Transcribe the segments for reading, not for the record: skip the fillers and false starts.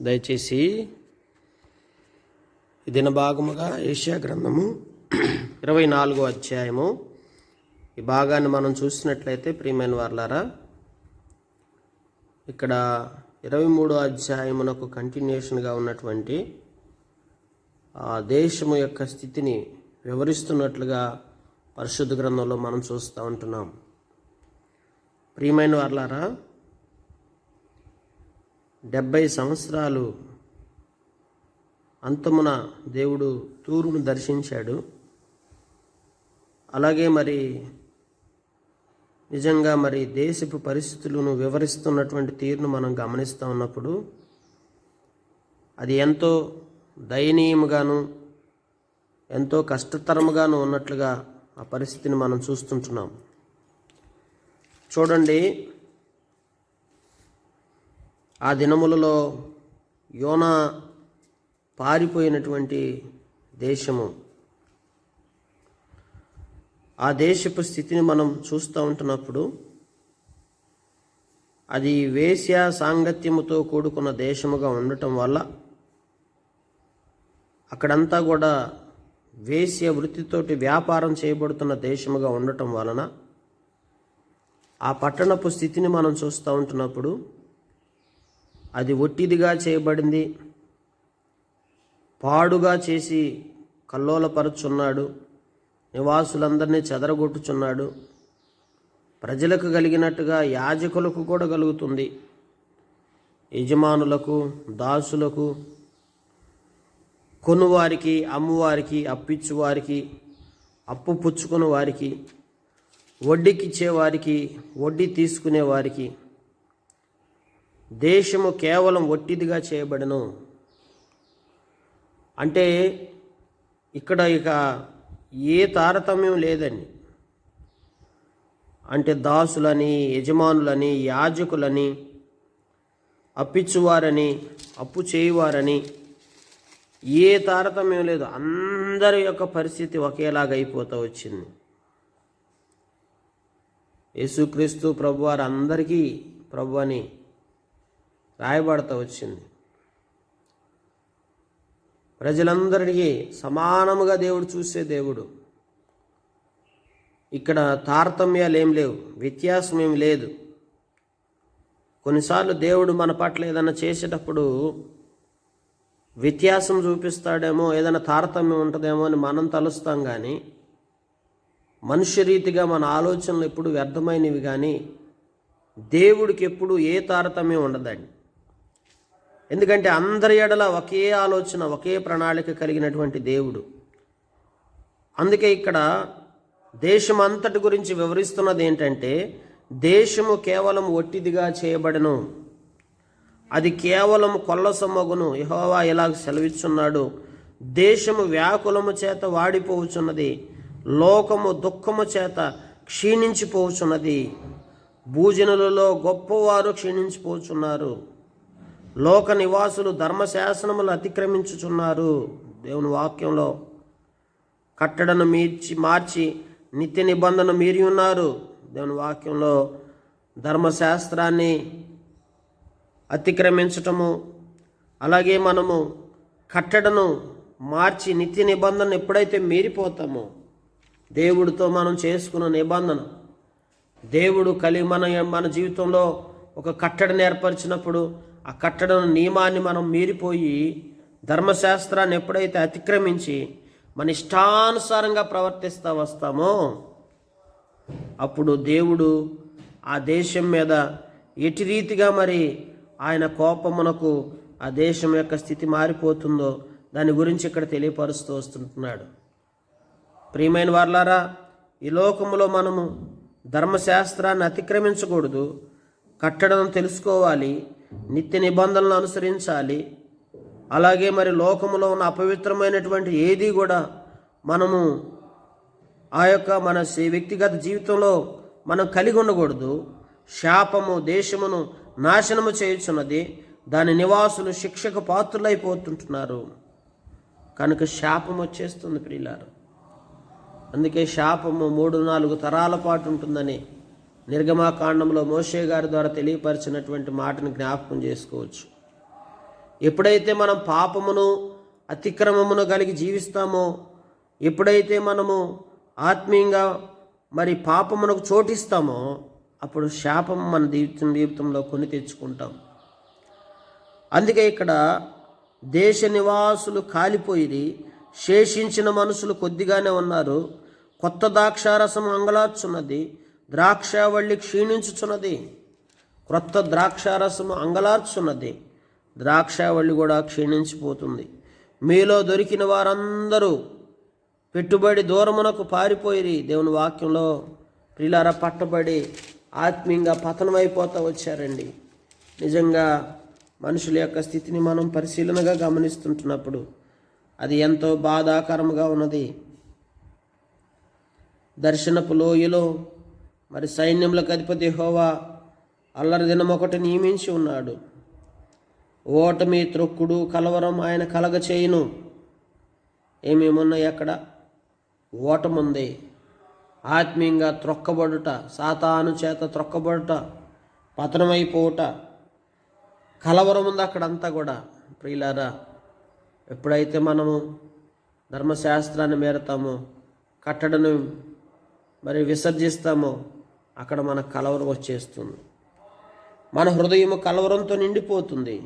దయచేసి ఈ దిన భాగముగా యెషయా గ్రంథము 24వ అధ్యాయము ఈ భాగాన్ని మనం చూసినట్లయితే ప్రియమైన వారలారా, ఇక్కడ 23వ అధ్యాయమునకు కంటిన్యూషన్గా ఉన్నటువంటి ఆ దేశము యొక్క స్థితిని వివరిస్తున్నట్లుగా పరిశుద్ధ గ్రంథంలో మనం చూస్తూ ఉంటున్నాం. ప్రియమైన వారలారా, 70 సంవత్సరాలు అంతమున దేవుడు తూరును దర్శించాడు. అలాగే నిజంగా దేశపు పరిస్థితులను వివరిస్తున్నటువంటి తీరును మనం గమనిస్తూ ఉన్నప్పుడు అది ఎంతో దయనీయముగాను ఎంతో కష్టతరముగాను ఉన్నట్లుగా ఆ పరిస్థితిని మనం చూస్తుంటున్నాం. చూడండి, ఆ దినములలో యోనా పారిపోయినటువంటి దేశము, ఆ దేశపు స్థితిని మనం చూస్తూ ఉంటున్నప్పుడు అది వేశ్య సాంగత్యముతో కూడుకున్న దేశముగా ఉండటం వల్ల అక్కడంతా కూడా వేశ్య వృత్తితోటి వ్యాపారం చేయబడుతున్న దేశముగా ఉండటం వలన ఆ పట్టణపు స్థితిని మనం చూస్తూ ఉంటున్నప్పుడు అది ఒట్టిదిగా చేయబడింది, పాడుగా చేసి కల్లోలపరుచున్నాడు, నివాసులందరినీ చెదరగొట్టుచున్నాడు. ప్రజలకు కలిగినట్టుగా యాజకులకు కూడా కలుగుతుంది, యజమానులకు, దాసులకు, కొనువారికి, అమ్మువారికి, అప్పిచ్చువారికి, అప్పు పుచ్చుకుని వారికి, వడ్డీకిచ్చేవారికి, వడ్డీ తీసుకునే వారికి దేశము కేవలం ఒట్టిదిగా చేయబడను. అంటే ఇక్కడ ఇక ఏ తారతమ్యం లేదండి. అంటే దాసులని, యజమానులని, యాజకులని, అప్పిచ్చువారని, అప్పు చేయువారని ఏ తారతమ్యం లేదు. అందరి యొక్క పరిస్థితి ఒకేలాగా అయిపోతూ వచ్చింది. యేసుక్రీస్తు ప్రభువారు అందరికీ ప్రభు అని రాయబడతా వచ్చింది. ప్రజలందరికీ సమానముగా దేవుడు చూసే దేవుడు. ఇక్కడ తారతమ్యాలు ఏం లేవు, వ్యత్యాసం ఏం లేదు. కొన్నిసార్లు దేవుడు మన పట్ల ఏదైనా చేసేటప్పుడు వ్యత్యాసం చూపిస్తాడేమో, ఏదైనా తారతమ్యం ఉంటుందేమో అని మనం తలుస్తాం. కానీ మనుష్య రీతిగా మన ఆలోచనలు ఎప్పుడు వ్యర్థమైనవి, కానీ దేవుడికి ఎప్పుడు ఏ తారతమ్యం ఉండదండి. ఎందుకంటే అందరి ఎడల ఒకే ఆలోచన, ఒకే ప్రణాళిక కలిగినటువంటి దేవుడు. అందుకే ఇక్కడ దేశం అంతటి గురించి వివరిస్తున్నది ఏంటంటే, దేశము కేవలం ఒట్టిదిగా చేయబడను, అది కేవలం కొల్లసొమ్మగును. యెహోవా ఇలాగ సెలవిచ్చున్నాడు, దేశము వ్యాకులము చేత వాడిపోవచ్చున్నది, లోకము దుఃఖము చేత క్షీణించిపోవచ్చున్నది, భూజనులలో గొప్పవారు క్షీణించిపోతున్నారు, లోక నివాసులు ధర్మశాసనములు అతిక్రమించుచున్నారు. దేవుని వాక్యంలో కట్టడను మార్చి నిత్య నిబంధన మీరి ఉన్నారు. దేవుని వాక్యంలో ధర్మశాస్త్రాన్ని అతిక్రమించటము, అలాగే మనము కట్టడను మార్చి నిత్య నిబంధన ఎప్పుడైతే మీరిపోతామో, దేవుడితో మనం చేసుకున్న నిబంధన, దేవుడు మన జీవితంలో ఒక కట్టడను ఏర్పరిచినప్పుడు ఆ కట్టడం నియమాన్ని మనం మీరిపోయి ధర్మశాస్త్రాన్ని ఎప్పుడైతే అతిక్రమించి మన ఇష్టానుసారంగా ప్రవర్తిస్తూ వస్తామో, అప్పుడు దేవుడు ఆ దేశం మీద ఎటు రీతిగా ఆయన కోపమునకు ఆ దేశం యొక్క స్థితి మారిపోతుందో దాని గురించి ఇక్కడ తెలియపరుస్తూ వస్తుంటున్నాడు. ప్రియమైన వారలారా, ఈ లోకములో మనము ధర్మశాస్త్రాన్ని అతిక్రమించకూడదు, కట్టడం తెలుసుకోవాలి, నిత్య నిబంధనలను అనుసరించాలి. అలాగే లోకములో ఉన్న అపవిత్రమైనటువంటి ఏది కూడా మనము ఆ యొక్క మన వ్యక్తిగత జీవితంలో మనం కలిగి ఉండకూడదు. శాపము దేశమును నాశనము చేయుచున్నది, దాని నివాసులు శిక్షకు పాత్రులైపోతుంటున్నారు. కనుక శాపం వచ్చేస్తుంది ప్రియులారు. అందుకే శాపము 3-4 తరాల పాటు ఉంటుందని నిర్గమాకాండంలో మోషే గారి ద్వారా తెలియపరిచినటువంటి మాటను జ్ఞాపకం చేసుకోవచ్చు. ఎప్పుడైతే మనం పాపమును అతిక్రమమును కలిగి జీవిస్తామో, ఎప్పుడైతే మనము ఆత్మీయంగా మరి పాపమునకు చోటిస్తామో, అప్పుడు శాపం మన జీవితంలో కొని తెచ్చుకుంటాం. అందుకే ఇక్కడ దేశ నివాసులు కాలిపోయి శేషించిన మనుషులు కొద్దిగానే ఉన్నారు. కొత్త ద్రాక్షారసం అంగలార్చున్నది, ద్రాక్షావళి క్షీణించుచున్నది. క్రొత్త ద్రాక్షారసము అంగలార్చున్నది, ద్రాక్షావళి కూడా క్షీణించిపోతుంది. మీలో దొరికిన వారందరూ పెట్టుబడి దూరమునకు పారిపోయి దేవుని వాక్యంలో ప్రియులారా పట్టబడి ఆత్మీయంగా పతనమైపోతూ వచ్చారండి. నిజంగా మనుషుల యొక్క స్థితిని మనం పరిశీలనగా గమనిస్తుంటున్నప్పుడు అది ఎంతో బాధాకరంగా ఉన్నది. దర్శనపు లోయలో మరి సైన్యములకు అధిపతి యెహోవా అల్లరి దినం ఒకటి నియమించి ఉన్నాడు. ఓటమి, త్రొక్కుడు, కలవరం ఆయన కలగ చేయును. ఏమేమున్నాయి అక్కడ? ఓటముంది, ఆత్మీయంగా త్రొక్కబడుట, సాతాను చేత త్రొక్కబడుట, పతనమైపోవుట, కలవరం ఉంది అక్కడంతా కూడా. ప్రియులారా, ఎప్పుడైతే మనము ధర్మశాస్త్రాన్ని మేరతామో, కట్టడను మరి విసర్జిస్తామో, అక్కడ మనకు కలవరం వచ్చేస్తుంది. మన హృదయం కలవరంతో నిండిపోతుంది.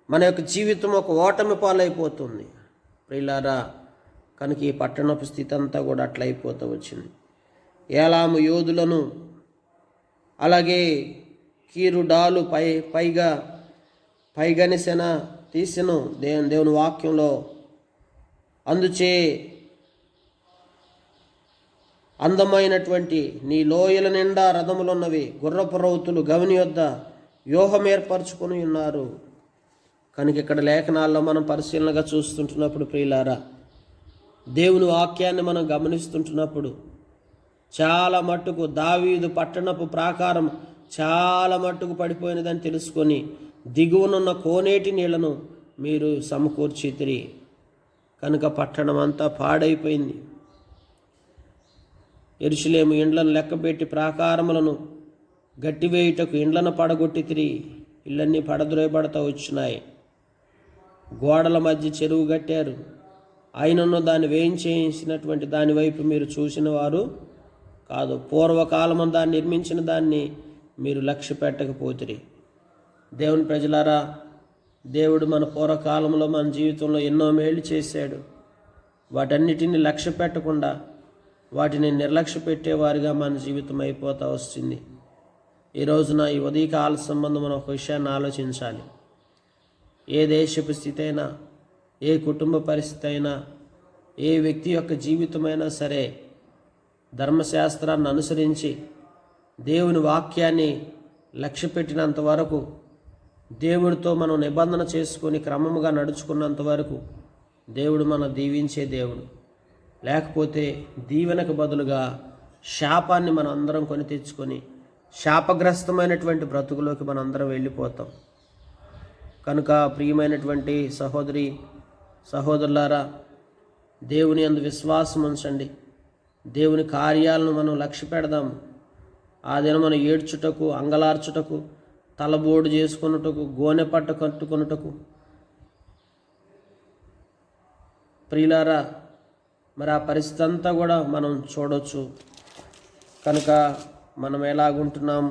మన యొక్క జీవితం ఒక ఓటమి పాలైపోతుంది. ప్రియులారా, కనుక ఈ పట్టణపు స్థితి అంతా కూడా అట్లా అయిపోతూ వచ్చింది. ఏలాము యోధులను, అలాగే కీరు డాలు పైగని సెన తీసెను దేవుని వాక్యంలో. అందుచే అందమైనటువంటి నీ లోయల నిండా రథములున్నవి, గుర్రపు రౌతులు గవిని యొద్ద వ్యూహం ఏర్పరచుకొని ఉన్నారు. కనుక ఇక్కడ లేఖనాల్లో మనం పరిశీలనగా చూస్తుంటున్నప్పుడు ప్రియులారా, దేవుని వాక్యాన్ని మనం గమనిస్తుంటున్నప్పుడు చాలా మట్టుకు దావీదు పట్టణపు ప్రాకారం చాలా మట్టుకు పడిపోయినదని తెలుసుకొని దిగువనున్న కోనేటి నీళ్లను మీరు సమకూర్చితిరి. కనుక పట్టణం అంతా పాడైపోయింది. యెరూషలేము ఇండ్లను లెక్కబెట్టి ప్రాకారములను గట్టివేయుటకు ఇండ్లను పడగొట్టితిరి. ఇళ్ళన్నీ పడద్రోయబడతా వచ్చినాయి. గోడల మధ్య చెరువు కట్టారు. ఆయనను దాన్ని వేయించేసినటువంటి దాని వైపు మీరు చూసిన వారు కాదు. పూర్వకాలము దాన్ని నిర్మించిన దాన్ని మీరు లక్ష్య పెట్టకపోతిరి. దేవుని ప్రజలారా, దేవుడు మన పూర్వకాలంలో మన జీవితంలో ఎన్నో మేలు చేశాడు. వాటన్నిటిని లక్ష్య పెట్టకుండా వాటిని నిర్లక్ష్య పెట్టేవారిగా మన జీవితం అయిపోతూ వస్తుంది. ఈ రోజున ఈ ఉదయకాల సంబంధం మనం ఒక విషయాన్ని ఆలోచించాలి. ఏ దేశపు స్థితి అయినా, ఏ కుటుంబ పరిస్థితి అయినా, ఏ వ్యక్తి యొక్క జీవితమైనా సరే ధర్మశాస్త్రాన్ని అనుసరించి దేవుని వాక్యాన్ని లక్ష్య పెట్టినంత వరకు, దేవుడితో మనం నిబంధన చేసుకొని క్రమముగా నడుచుకున్నంత వరకు దేవుడు మనం దీవించే దేవుడు. లేకపోతే దీవెనకు బదులుగా శాపాన్ని మనం అందరం కొని తెచ్చుకొని శాపగ్రస్తమైనటువంటి బ్రతుకులోకి మనం అందరం వెళ్ళిపోతాం. కనుక ప్రియమైనటువంటి సహోదరి సహోదరులారా, దేవుని యందు విశ్వాసం ఉంచండి. దేవుని కార్యాలను మనం లక్ష్య పెడదాం. ఆ దినం మనం ఏడ్చుటకు, అంగలార్చుటకు, తలబోడు చేసుకొనుటకు, గోనె పట్ట కట్టుకొనుటకు ప్రియులారా, మరి ఆ పరిస్థితి అంతా కూడా మనం చూడవచ్చు. కనుక మనం ఎలాగుంటున్నాం,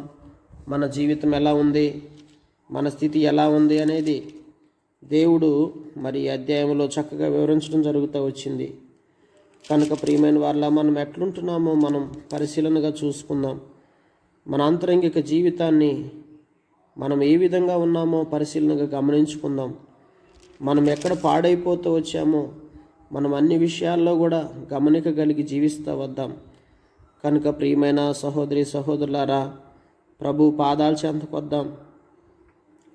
మన జీవితం ఎలా ఉంది, మన స్థితి ఎలా ఉంది అనేది దేవుడు మరి అధ్యాయంలో చక్కగా వివరించడం జరుగుతూ వచ్చింది. కనుక ప్రియమైన వాళ్ళ మనం ఎట్లుంటున్నామో మనం పరిశీలనగా చూసుకుందాం. మన ఆంతరంగిక జీవితాన్ని మనం ఏ విధంగా ఉన్నామో పరిశీలనగా గమనించుకుందాం. మనం ఎక్కడ పాడైపోతూ వచ్చామో మనం అన్ని విషయాల్లో కూడా గమనిక కలిగి జీవిస్తూ వద్దాం. కనుక ప్రియమైన సహోదరి సహోదరులారా, ప్రభు పాదాల చెంతకు వద్దాం.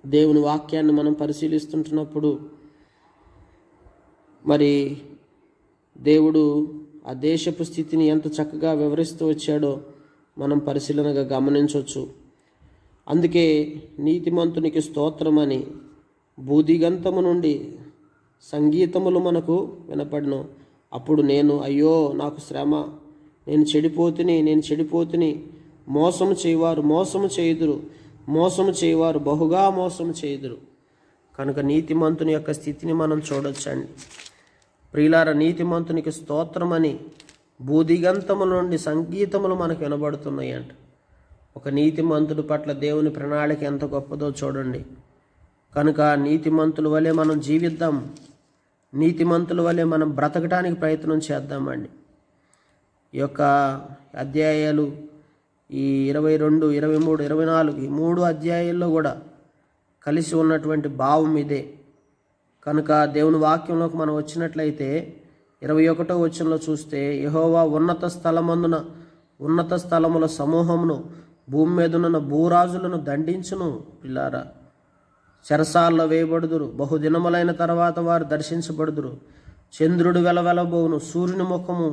దేవుని వాక్యాన్ని మనం పరిశీలిస్తుంటున్నప్పుడు మరి దేవుడు ఆ దేశపు స్థితిని ఎంత చక్కగా వివరిస్తూ వచ్చాడో మనం పరిశీలనగా గమనించవచ్చు. అందుకే నీతిమంతునికి స్తోత్రమని భూదిగంతము నుండి సంగీతములు మనకు వినపడను. అప్పుడు నేను అయ్యో నాకు శ్రమ, నేను చెడిపోతుని, మోసము చేయవారు బహుగా మోసము చేయుదురు. కనుక నీతిమంతుని యొక్క స్థితిని మనం చూడొచ్చండి. ప్రియులార, నీతిమంతునికి స్తోత్రమని భూదిగంతముల నుండి సంగీతములు మనకు వినబడుతున్నాయి అంట. ఒక నీతిమంతుడి పట్ల దేవుని ప్రణాళిక ఎంత గొప్పదో చూడండి. కనుక నీతిమంతుల వలె మనం జీవిద్దాం, నీతిమంతుల వలె మనం బ్రతకడానికి ప్రయత్నం చేద్దామండి. ఈ యొక్క అధ్యాయాలు ఈ 22, 23, 24 ఈ 3 అధ్యాయాల్లో కూడా కలిసి ఉన్నటువంటి భావం ఇదే. కనుక దేవుని వాక్యంలోకి మనం వచ్చినట్లయితే 21వ వచనంలో చూస్తే, యెహోవా ఉన్నత స్థలముల సమూహమును భూమి మీదనున్న భూరాజులను దండించును. పిల్లారా, చెరసాల్లో వేయబడుదురు, బహుదినములైన తర్వాత వారు దర్శించబడుదురు. చంద్రుడు వెలవెలబోవును, సూర్యుని ముఖము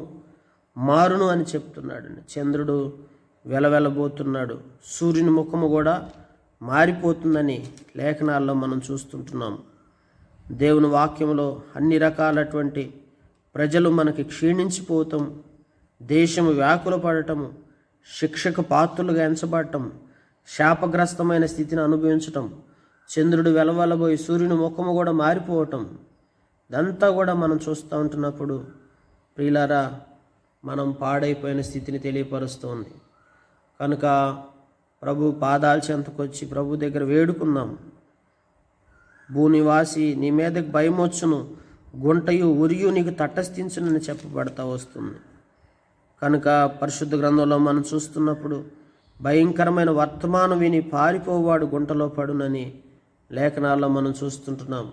మారును అని చెప్తున్నాడండి. చంద్రుడు వెలవెలబోతున్నాడు, సూర్యుని ముఖము కూడా మారిపోతుందని లేఖనాల్లో మనం చూస్తుంటున్నాము. దేవుని వాక్యంలో అన్ని రకాలటువంటి ప్రజలు మనకి క్షీణించిపోవటం, దేశము వ్యాకుల పడటము, శిక్షకు పాత్రులుగా ఎంచబడటం, శాపగ్రస్తమైన స్థితిని అనుభవించటం, చంద్రుడు వెలవెలబోయి సూర్యుని ముఖము కూడా మారిపోవటం, ఇదంతా కూడా మనం చూస్తూ ఉంటున్నప్పుడు ప్రియులారా, మనం పాడైపోయిన స్థితిని తెలియపరుస్తుంది. కనుక ప్రభు పాదాల చెంతకొచ్చి ప్రభు దగ్గర వేడుకుందాం. భూనివాసి, నీ మీదకి భయమొచ్చును, గుంటయు ఉరియు నీకు తటస్థించునని చెప్పబడతా వస్తుంది. కనుక పరిశుద్ధ గ్రంథంలో మనం చూస్తున్నప్పుడు భయంకరమైన వర్తమానం విని పారిపోవాడు గుంటలో పడునని లేఖనాల్లో మనం చూస్తుంటున్నాం.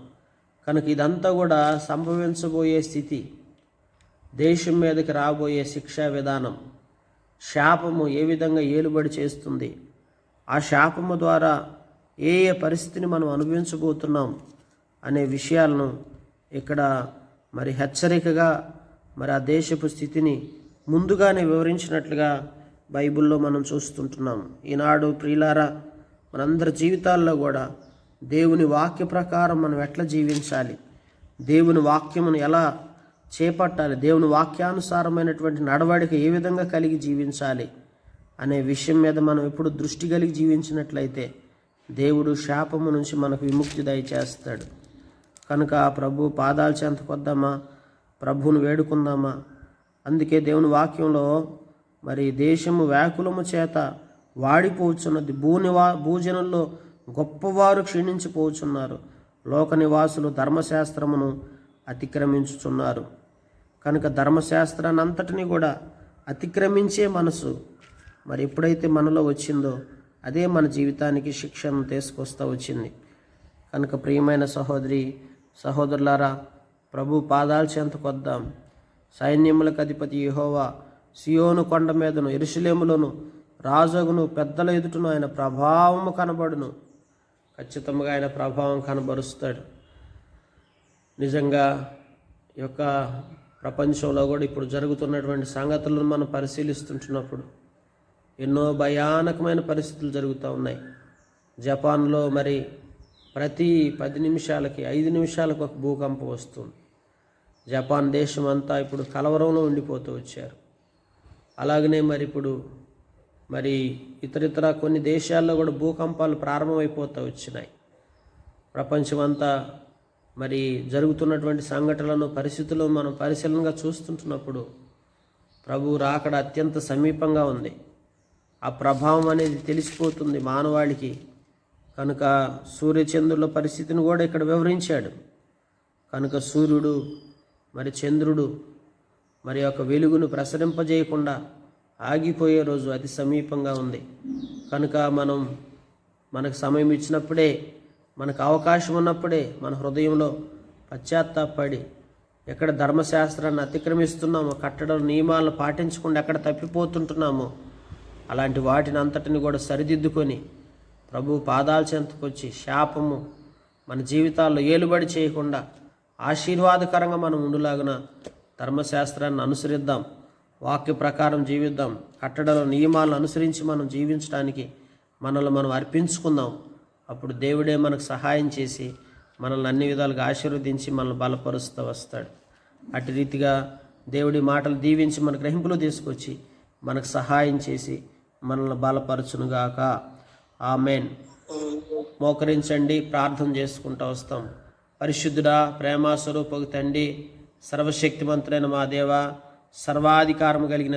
కనుక ఇదంతా కూడా సంభవించబోయే స్థితి, దేశం మీదకి రాబోయే శిక్షా విధానం, శాపము ఏ విధంగా ఏలుబడి చేస్తుంది, ఆ శాపము ద్వారా ఏ ఏ పరిస్థితిని మనం అనుభవించబోతున్నాం అనే విషయాలను ఇక్కడ మరి హెచ్చరికగా మరి ఆ దేశపు స్థితిని ముందుగానే వివరించినట్లుగా బైబిల్లో మనం చూస్తుంటున్నాం. ఈనాడు ప్రియులారా, మనందరి జీవితాల్లో కూడా దేవుని వాక్య ప్రకారం మనం ఎట్లా జీవించాలి, దేవుని వాక్యమును ఎలా చేపట్టాలి, దేవుని వాక్యానుసారమైనటువంటి నడవడిక ఏ విధంగా కలిగి జీవించాలి అనే విషయం మీద మనం ఎప్పుడు దృష్టి కలిగి జీవించినట్లయితే దేవుడు శాపము నుంచి మనకు విముక్తి దయచేస్తాడు. కనుక ప్రభు పాదాల చెంతకొద్దామా, ప్రభువును వేడుకుందామా. అందుకే దేవుని వాక్యంలో మరి దేశము వ్యాకులము చేత వాడిపోవచ్చున్నది, భూజనుల్లో గొప్పవారు క్షీణించిపోవచ్చున్నారు, లోక నివాసులు ధర్మశాస్త్రమును అతిక్రమించుచున్నారు. కనుక ధర్మశాస్త్రాన్ని అంతటినీ కూడా అతిక్రమించే మనసు మరి ఎప్పుడైతే మనలో వచ్చిందో అదే మన జీవితానికి శిక్షను తీసుకొస్తూ వచ్చింది. కనుక ప్రియమైన సహోదరి సహోదరులారా, ప్రభు పాదాల చెంతకొద్దాం. సైన్యములకు అధిపతి యెహోవా సియోను కొండ మీదను యెరూషలేములోను రాజగును పెద్దల ఎదుటను ఆయన ప్రభావము కనబడును. ఖచ్చితంగా ఆయన ప్రభావం కనబరుస్తాడు. నిజంగా ఈ యొక్క ప్రపంచంలో కూడా ఇప్పుడు జరుగుతున్నటువంటి సంగతులను మనం పరిశీలిస్తుంటున్నప్పుడు ఎన్నో భయానకమైన పరిస్థితులు జరుగుతూ ఉన్నాయి. జపాన్లో మరి ప్రతి 10 నిమిషాలకి 5 నిమిషాలకు ఒక భూకంపం వస్తుంది. జపాన్ దేశం అంతా ఇప్పుడు కలవరంలో ఉండిపోతూ వచ్చారు. అలాగనే మరి ఇప్పుడు మరి ఇతరితర కొన్ని దేశాల్లో కూడా భూకంపాలు ప్రారంభమైపోతూ వచ్చినాయి. ప్రపంచమంతా మరి జరుగుతున్నటువంటి సంఘటనలను పరిస్థితులను మనం పరిశీలనగా చూస్తుంటున్నప్పుడు ప్రభు రాకడ అత్యంత సమీపంగా ఉంది. ఆ ప్రభావం అనేది తెలిసిపోతుంది మానవాళికి. కనుక సూర్యచంద్రుల పరిస్థితిని కూడా ఇక్కడ వివరించాడు. కనుక సూర్యుడు మరి చంద్రుడు మరి యొక్క వెలుగును ప్రసరింపజేయకుండా ఆగిపోయే రోజు అతి సమీపంగా ఉంది. కనుక మనకు సమయం ఇచ్చినప్పుడే, మనకు అవకాశం ఉన్నప్పుడే మన హృదయంలో పశ్చాత్తాపడి ఎక్కడ ధర్మశాస్త్రాన్ని అతిక్రమిస్తున్నామో, కట్టడం నియమాలను పాటించకుండా ఎక్కడ తప్పిపోతుంటున్నామో అలాంటి వాటిని అంతటిని కూడా సరిదిద్దుకొని ప్రభు పాదాల చెంతకొచ్చి శాపము మన జీవితాల్లో ఏలుబడి చేయకుండా ఆశీర్వాదకరంగా మనం ఉండులాగున ధర్మశాస్త్రాన్ని అనుసరిద్దాం, వాక్య ప్రకారం జీవిద్దాం, కట్టడల నియమాలను అనుసరించి మనం జీవించడానికి మనల్ని మనం అర్పించుకుందాం. అప్పుడు దేవుడే మనకు సహాయం చేసి మనల్ని అన్ని విధాలుగా ఆశీర్వదించి మనల్ని బలపరుస్తూ వస్తాడు. అటు రీతిగా దేవుడి మాటలు దీవించి మన గ్రహింపులో తీసుకొచ్చి మనకు సహాయం చేసి మనల్ని బలపరచునుగాక. ఆమెన్. మోకరించండి, ప్రార్థన చేసుకుంటూ వస్తాం. పరిశుద్ధుడా, ప్రేమ స్వరూపకు తండ్రి, సర్వశక్తిమంతులైన మా దేవ, సర్వాధికారం కలిగిన